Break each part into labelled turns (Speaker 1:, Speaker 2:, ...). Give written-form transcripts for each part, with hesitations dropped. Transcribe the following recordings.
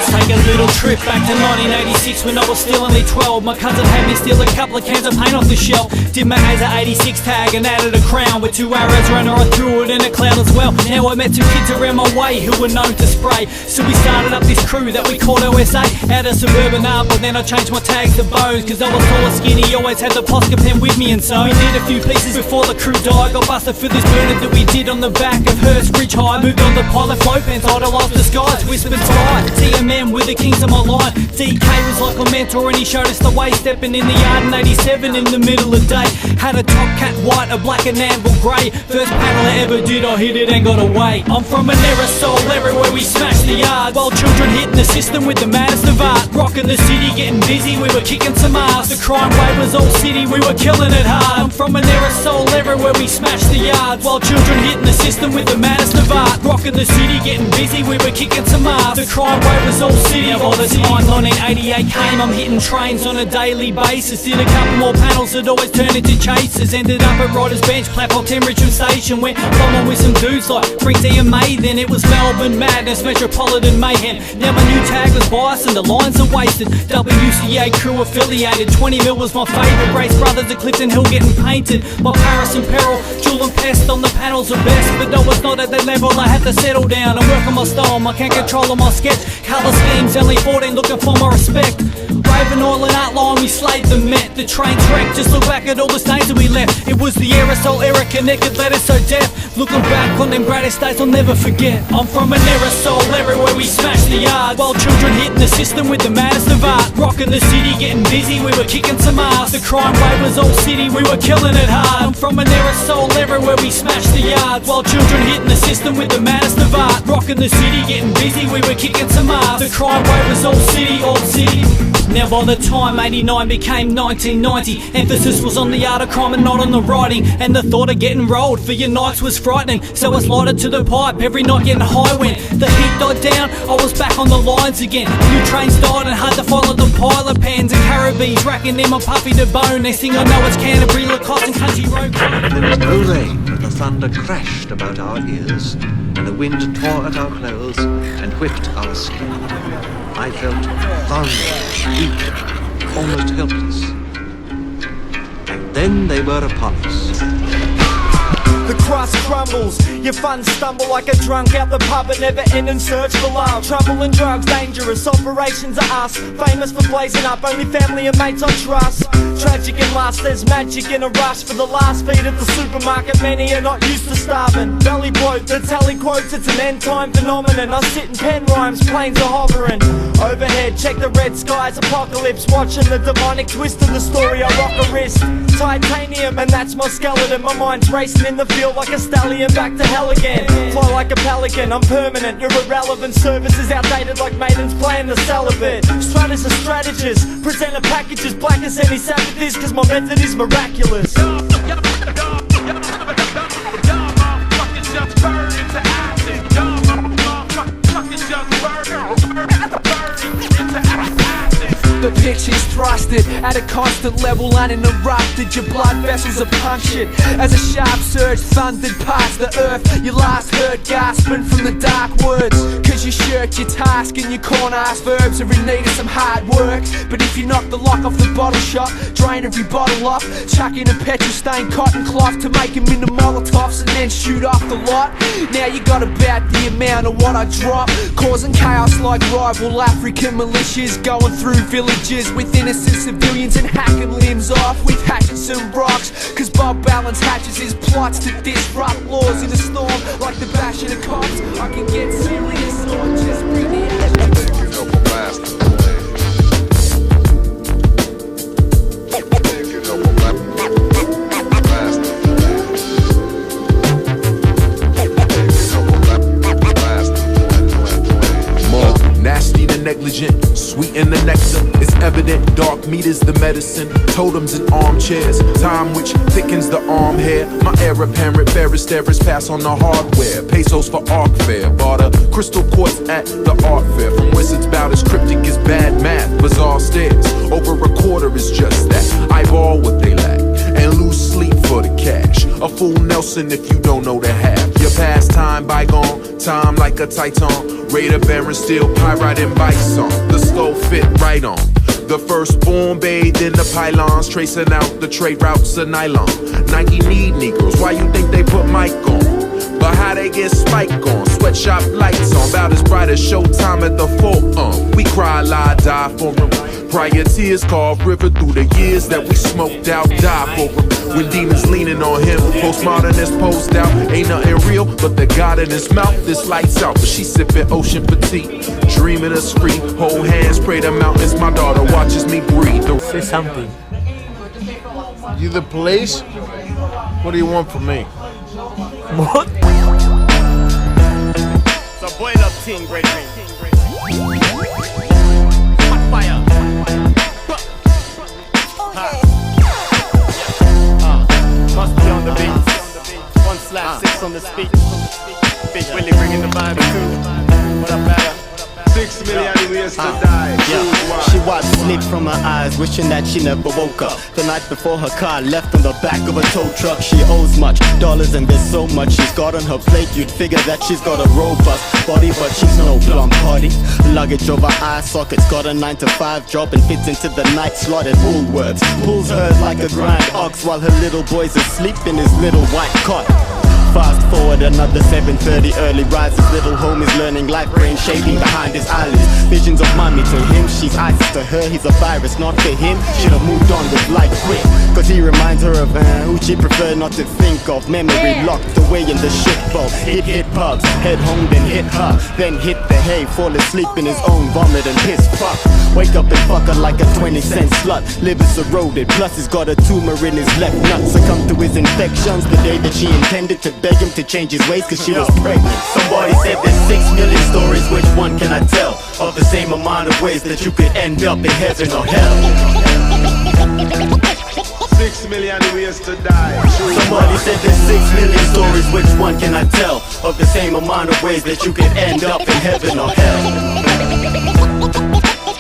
Speaker 1: Take a little trip back to 1986 when I was still only 12. My cousin had me steal a couple of cans of paint off the shelf. Did my A's at 86 tag and added a crown with 2 arrows runner. I threw it in a cloud as well. Now I met 2 kids around my way who were known to spray. So we started up this crew that we called OSA out of suburban art. But then I changed my tags to Bones, cause I was tall and skinny, always had the Posca pen with me. And so we did a few pieces before the crew died. Got busted for this murder that we did on the back of Hurst Ridge High. Moved on to pilot flow pants, idolized the skies, whispered sky. TMM with the kings of my line. DK was like a mentor and he showed us the way. Stepping in the yard in 87 in the middle of the day. Had a top cat white, a black and amber grey. First panel I ever did, I hit it and got away. I'm from an AEROSOLERA where we smashed the yard, while children hitting the system with the maddest of art. Rocking the city, getting busy, we were kicking some ass. The crime wave was all city, we were killing it hard. I'm from an AEROSOLERA where we smashed the yard, while children hitting the system with the maddest of art. Rocking the city, getting busy, we were kicking some ass. The crime wave was all city. Now by the time 1988 came, I'm hitting trains on a daily basis. Did a couple more panels that always turned into chasers. Ended up at Riders Bench, Platform 10 Richmond Station. Went bombing with some dudes like Freaks EMA. Then it was Melbourne Madness, Metropolitan Mayhem. Now my new tag was biased and the lines are wasted. WCA crew affiliated, 20 mil was my favourite. Race Brothers at Clifton Hill getting painted. My Paris and Peril, Jewel and Pest on the panels are best. But I was not at that level, I had to settle down and work on my style. I can't control on my sketch. Colour schemes, only 14 looking for my respect. Raven Oil and Outline, we slayed the Met. The train's wrecked, just look back at all the stains that we left. It was the aerosol era, connected letters so deaf. Looking back on them greatest days I'll never forget. I'm from an AEROSOLERA where we smashed the yard, while children hitting the system with the maddest of art. Rocking the city, getting busy, we were kicking some ass. The crime wave was all city, we were killing it hard. I'm from an AEROSOLERA where we smashed the yard, while children hitting the system with the maddest of art. Rocking the city, getting busy, we were kicking some ass. The crime wave was all city, all city. Now by the time 89 became 1990, emphasis was on the art of crime and not on the writing. And the thought of getting rolled for your nights was frightening, so I slided to the pipe every night getting high. When the heat died down, I was back on the lines again. New trains died and hard to follow the pilot pans and Caribbees, racking in my puffy to bone. Next thing I know it's Canterbury, Lacoste and Country Road.
Speaker 2: There was no rain, but the thunder crashed about our ears, and the wind tore at our clothes and whipped our skin. I felt vulnerable, weak, almost helpless. And then they were upon us.
Speaker 3: The crust crumbles, your funds stumble like a drunk out the pub, but never end in search for love. Trouble and drugs, dangerous operations are us. Famous for blazing up, only family and mates I trust. Tragic and lust, there's magic in a rush. For the last feed at the supermarket, many are not used to starving. Belly bloat, the tally quotes, it's an end time phenomenon. I sit and pen rhymes, planes are hovering overhead, check the red skies, apocalypse. Watching the demonic twist of the story, I rock a wrist. Titanium, and that's my skeleton. My mind's racing in the field like a stallion, back to hell again. Fly like a pelican, I'm permanent, you're irrelevant. Service is outdated like maidens playing the celibate. Stratus a strategist, presenter packages black as any savages, cause my method is miraculous.
Speaker 4: The pitch is thrusted at a constant level uninterrupted. Your blood vessels are punctured as a sharp surge thundered past the earth. You last heard gasping from the dark woods, cause you shirked your task and your corn-ass verbs are in need of some hard work. But if you knock the lock off the bottle shop, drain every bottle off, chuck in a petrol-stained cotton cloth to make them into Molotovs and then shoot off the lot. Now you got about the amount of what I drop, causing chaos like rival African militias, going through villages with innocent civilians and hacking limbs off with hatchets and rocks. Cause Bob Balance hatches his plots to disrupt laws in a storm like the bash of the cops. I can get serious or just bring the action.
Speaker 5: Nasty to negligent, sweet in the nectar. It's evident, dark meters the medicine, totems and armchairs. Time which thickens the arm hair. My heir apparent, Ferris Terrace pass on the hardware. Pesos for arc fair, barter crystal quartz at the art fair. From wizards bout as cryptic as bad math, bizarre stairs. Over a quarter is just that. Eyeball what they lack and lose sleep for the cash. A fool Nelson if you don't know the half. Your past time bygone, time like a Titan. Raider Baron steel pyrite and bison. The skull fit right on. The firstborn bathed in the pylons, tracing out the trade routes of nylon. Nike need Negroes, why you think they put Mike on? But how they get spike on? Sweatshop lights on, about as bright as showtime at the forearm. We cry, lie, die for them. Prior tears carved river through the years that we smoked out, die for them. When demons leaning on him, postmodernist posed out. Ain't nothing real but the God in his mouth. This lights out, but she sipping ocean petite. Dreaming us free, hold hands, pray the mountains. My daughter watches me breathe.
Speaker 6: Say something.
Speaker 7: You the police? What do you want from me?
Speaker 6: What?
Speaker 8: So boil up team, great thing. Hot fire. Must be on the beat. 1/6 on the speech. Big Willie bringing the vibe too. What up, better?
Speaker 7: 6 million ways to die.
Speaker 8: She wiped sleep from her eyes, wishing that she never woke up. The night before her car left on the back of a tow truck. She owes much dollars and there's so much she's got on her plate. You'd figure that she's got a robust body, but she's no plum party. Luggage over eye sockets, got a 9-to-5 job and fits into the night slot at Woolworths. Pulls hers like a grind ox while her little boy's asleep in his little white cot. Fast forward another 7:30 early rises. Little homie's learning life, brain shading behind his eyelids. Visions of mommy to him, she's ISIS to her. He's a virus, not for him. Should've moved on with life quick, cause he reminds her of who she preferred not to think of. Memory locked away in the shitbowl. Hit pubs, head home then hit her. Then hit the hay, fall asleep in his own vomit and piss fuck. Wake up and fuck her like a 20-cent slut. Liver's eroded, plus he's got a tumor in his left nut. Succumbed to his infections the day that she intended to beg him to change his ways cause she was pregnant. Somebody said there's 6 million stories, which one can I tell? Of the same amount of ways that you could end up in heaven or hell.
Speaker 7: 6 million ways to die.
Speaker 8: Somebody said there's 6 million stories, which one can I tell? Of the same amount of ways that you could end up in heaven or hell.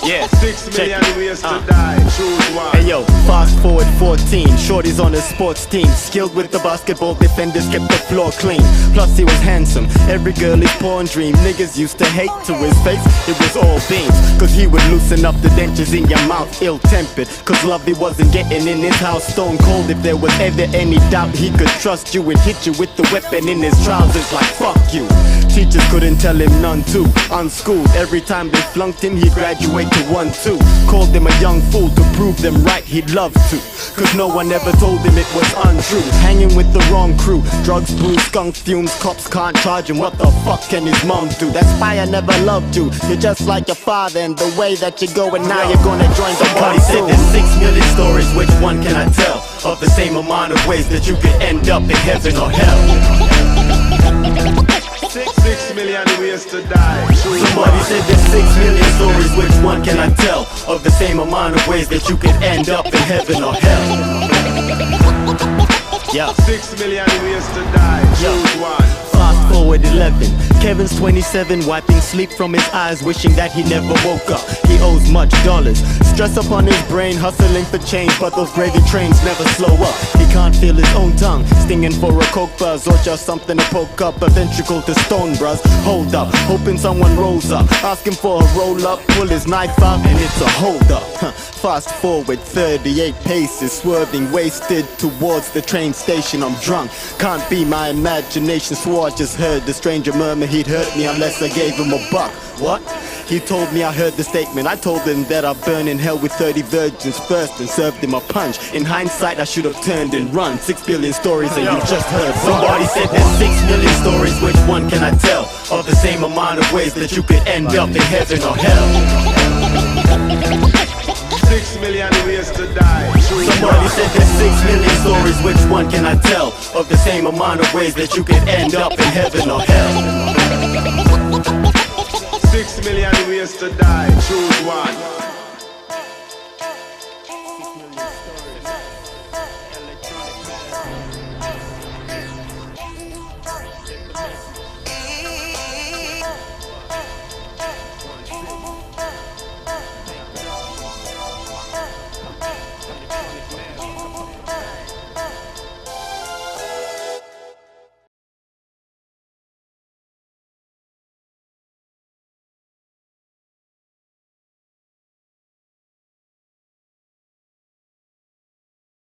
Speaker 8: Yeah,
Speaker 7: 6 million ways to die. Choose one.
Speaker 8: Hey yo, fast forward 14. Shorty's on his sports team. Skilled with the basketball defenders, kept the floor clean. Plus he was handsome, every girl's porn dream. Niggas used to hate to his face, it was all beans. Cause he would loosen up the dentures in your mouth, ill-tempered. Cause Lovey wasn't getting in his house stone cold. If there was ever any doubt he could trust you, and hit you with the weapon in his trousers like fuck you. Teachers couldn't tell him none too. Unschooled, every time they flunked him he'd graduate to 1-2. Called him a young fool to prove them right, he'd love to. Cause no one ever told him it was untrue. Hanging with the wrong crew, drugs, booze, skunk fumes. Cops can't charge him, what the fuck can his mom do? That's why I never loved you. You're just like your father, and the way that you're going now you're gonna join the party. Somebody said there's 6 million stories, which one can I tell? Of the same amount of ways that you could end up in heaven or hell.
Speaker 7: 6 million ways to die.
Speaker 8: Somebody said there's 6 million stories, which one can I tell? Of the same amount of ways that you could end up in heaven or hell. Yeah.
Speaker 7: 6 million ways to die. Choose one.
Speaker 8: Fast forward 11. Kevin's 27, wiping sleep from his eyes, wishing that he never woke up. He owes much dollars, stress upon his brain, hustling for change, but those gravy trains never slow up. He can't feel his own tongue, stinging for a coke buzz, or just something to poke up a ventricle to stone, bruh. Hold up, hoping someone rolls up, asking for a roll up, pull his knife out, and it's a hold up. Fast forward 38 paces, swerving, wasted towards the train station. I'm drunk, can't be my imagination. Swore I just heard the stranger murmur he'd hurt me unless I gave him a buck. What? He told me I heard the statement. I told him that I'd burn in hell with 30 virgins first and served him a punch. In hindsight I should have turned and run. 6 billion stories and you just heard one. Somebody said there's 6 million stories, which one can I tell? Of the same amount of ways that you could end up in heaven or hell.
Speaker 7: 6 million ways to die.
Speaker 8: Somebody said there's 6 million stories, which one can I tell? Of the same amount of ways that you could end up in heaven or hell.
Speaker 7: 6 million ways to die. Choose one.